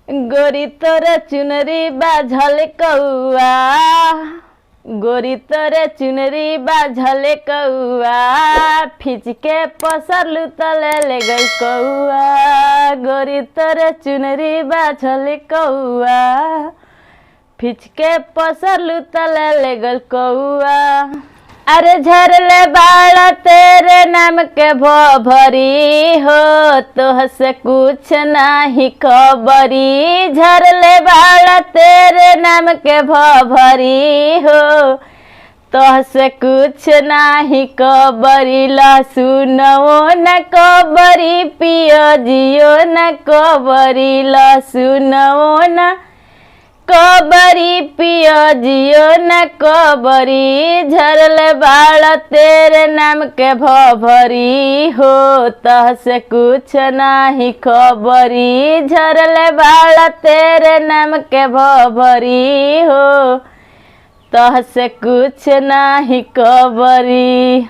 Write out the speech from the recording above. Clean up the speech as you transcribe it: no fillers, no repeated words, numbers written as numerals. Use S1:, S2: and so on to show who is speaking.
S1: गोरी तोर चुनरी बाझल कौआ, गोरी तोरे चुनरी बाझल कौआ, फिचके पसरलू तले ले गई कौआ। गोरी तोरे चुनरी बाझल कौआ, फिचके पसरलू तले ले गई कौआ। अरे झरले बाड़ा तेरे नाम के भरी हो, तोह से कुछ नाही खबरी। झरले बाड़ा तेरे नाम के भरी हो, तोह से कुछ नाही खबरी। लहसुनो न खबरी, पियाजियो न खबरी। लहसुनो न कबरी, पियाजियो न कबरी। झरले बाड़ा तेरे नाम के भरी हो, तह से कुछ नाही खबरी। झरले बाड़ा तेरे नाम के भरी हो, तह से कुछ नाही खबरी।